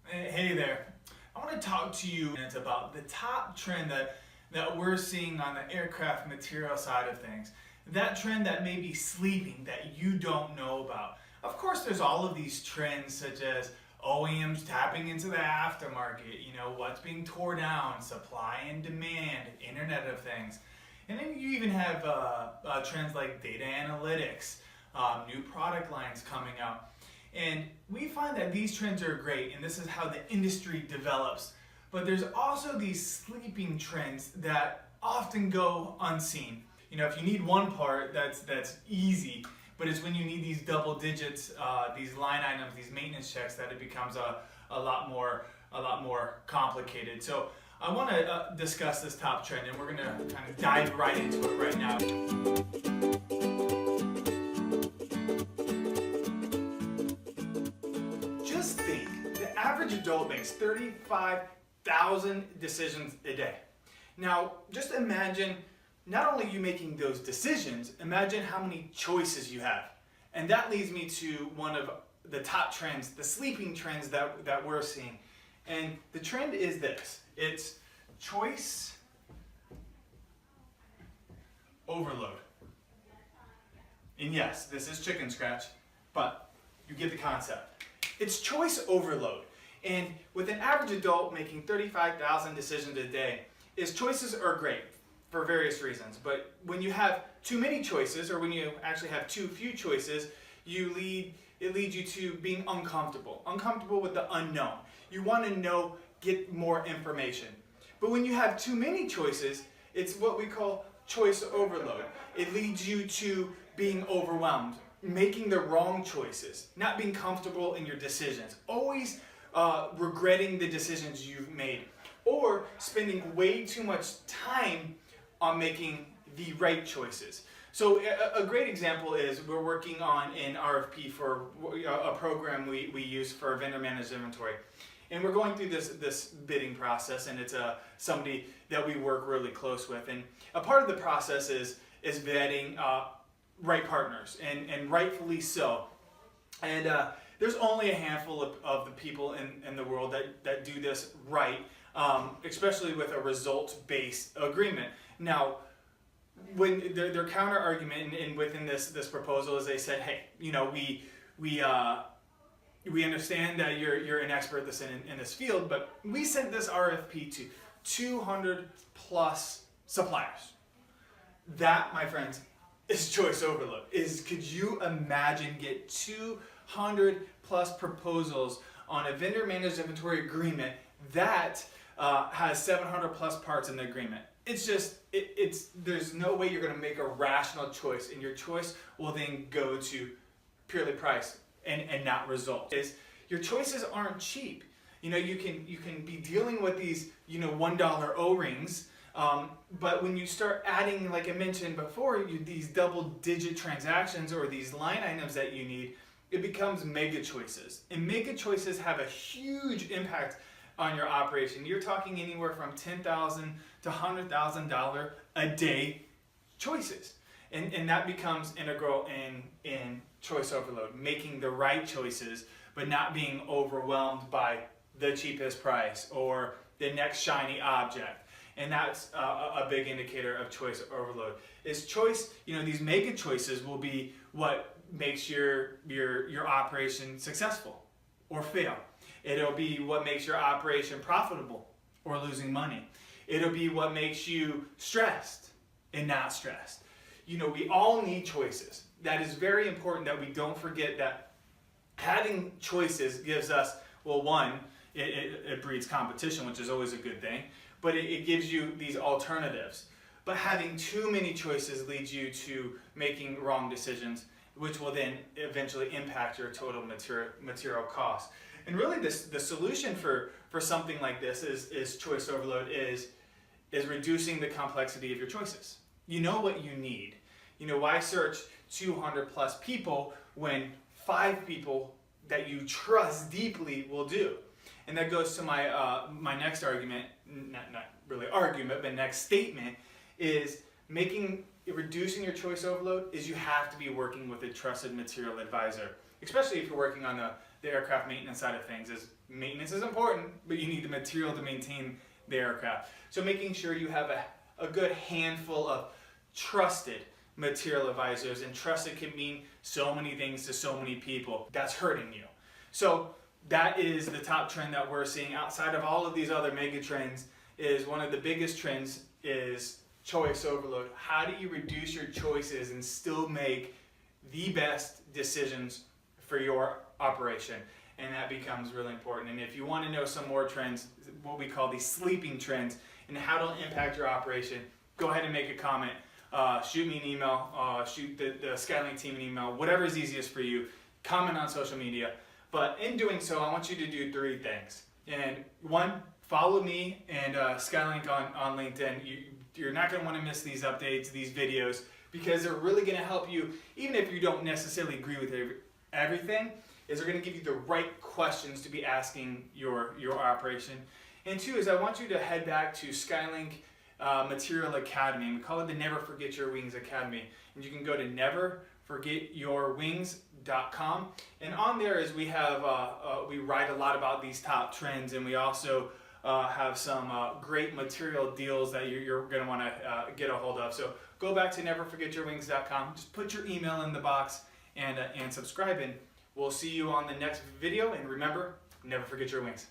Hey there. I want to talk to you about the top trend that we're seeing on the aircraft material side of things. That trend that may be sleeping that you don't know about. Of course, there's all of these trends such as OEMs tapping into the aftermarket, what's being torn down, supply and demand, Internet of Things. And then you even have trends like data analytics, new product lines coming out. And we find that these trends are great, and this is how the industry develops. But there's also these sleeping trends that often go unseen. If you need one part, that's easy. But it's when you need these double digits, these line items, these maintenance checks, that it becomes a lot more complicated. So I want to discuss this top trend, and we're going to kind of dive right into it right now. Just think, the average adult makes 35,000 decisions a day. Now, just imagine not only you making those decisions, imagine how many choices you have. And that leads me to one of the top trends, the sleeping trends that we're seeing. And the trend is this. It's choice overload. And yes, this is chicken scratch, but you get the concept. It's choice overload. And with an average adult making 35,000 decisions a day, choices are great for various reasons. But when you have too many choices, or when you actually have too few choices, it leads you to being uncomfortable with the unknown. You want to get more information. But when you have too many choices, it's what we call choice overload. It leads you to being overwhelmed, making the wrong choices, not being comfortable in your decisions, always regretting the decisions you've made, or spending way too much time on making the right choices. So a great example is we're working on an RFP for a program we use for vendor managed inventory. And we're going through this bidding process, and it's somebody that we work really close with. And a part of the process is vetting right partners, and rightfully so. And there's only a handful of the people in the world that do this right, especially with a results-based agreement. Now, when their counter argument and within this proposal is they said, hey, we understand that you're an expert in this field, but we sent this RFP to 200 plus suppliers. That, my friends, is choice overload. Could you imagine get 200 plus proposals on a vendor managed inventory agreement that has 700 plus parts in the agreement? There's no way you're going to make a rational choice, and your choice will then go to purely price and not result. Your choices aren't cheap. You can be dealing with these $1 O-rings, but when you start adding, like I mentioned before, these double-digit transactions or these line items that you need, it becomes mega choices. And mega choices have a huge impact on your operation. You're talking anywhere from $10,000 to $100,000 a day choices. And that becomes integral in choice overload, making the right choices, but not being overwhelmed by the cheapest price or the next shiny object. And that's a big indicator of choice overload. These mega choices will be what makes your operation successful or fail. It'll be what makes your operation profitable or losing money. It'll be what makes you stressed and not stressed. We all need choices. That is very important that we don't forget that having choices gives us, well, one, it breeds competition, which is always a good thing, but it gives you these alternatives. But having too many choices leads you to making wrong decisions, which will then eventually impact your total material cost. And really the solution for something like this is choice overload is reducing the complexity of your choices. You know what you need. Why search 200 plus people when 5 people that you trust deeply will do? And that goes to my next argument, not really argument, but next statement is reducing your choice overload is you have to be working with a trusted material advisor, especially if you're working on the the aircraft maintenance side of things. Is maintenance is important, but you need the material to maintain the aircraft. So making sure you have a good handful of trusted material advisors, and trusted can mean so many things to so many people. That's hurting you. So that is the top trend that we're seeing outside of all of these other mega trends. Is one of the biggest trends is choice overload. How do you reduce your choices and still make the best decisions for your operation? And that becomes really important. And if you want to know some more trends, what we call these sleeping trends, and how to impact your operation, go ahead and make a comment. Shoot me an email, shoot the Skylink team an email, whatever is easiest for you. Comment on social media. But in doing so, I want you to do 3 things. And 1, follow me and Skylink on LinkedIn. You're not going to want to miss these updates, these videos, because they're really going to help you, even if you don't necessarily agree with everything, is they're going to give you the right questions to be asking your operation. And 2 is I want you to head back to Skylink Material Academy. We call it the Never Forget Your Wings Academy. And you can go to neverforgetyourwings.com. And on there is we have we write a lot about these top trends, and we also have some great material deals that you're going to want to get a hold of. So go back to neverforgetyourwings.com. Just put your email in the box and subscribe, and we'll see you on the next video. And remember, never forget your wings.